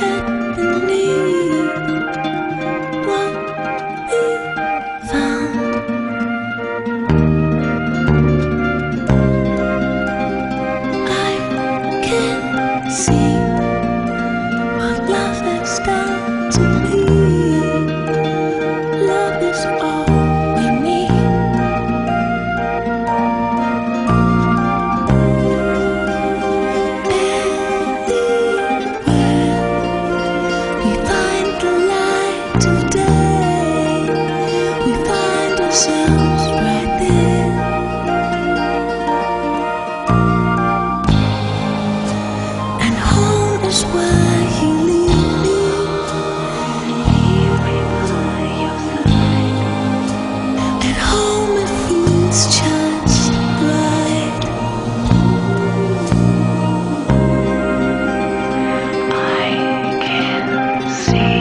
head beneath what we found. I can see what love has done to me. Love is all we need. We find the light of day, we find ourselves right there. And home is where you leave me. Leave me by your side. At home it feels just right. I can see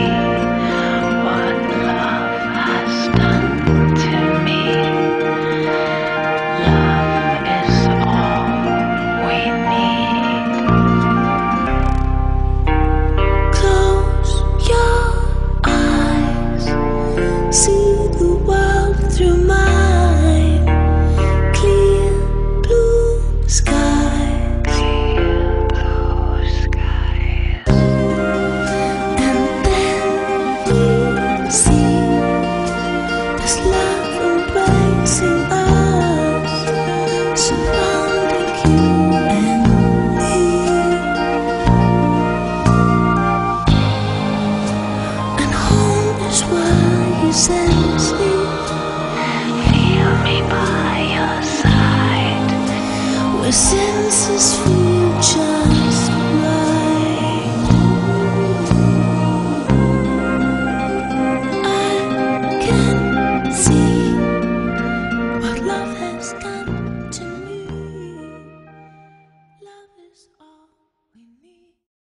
what love has done to me. Love is all we need. Close your eyes, see the world through mine. Clear blue skies, clear blue skies. And then we see this love embracing us, surrounding you and me. And home is where you sense me. Feel me by your side, where senses feel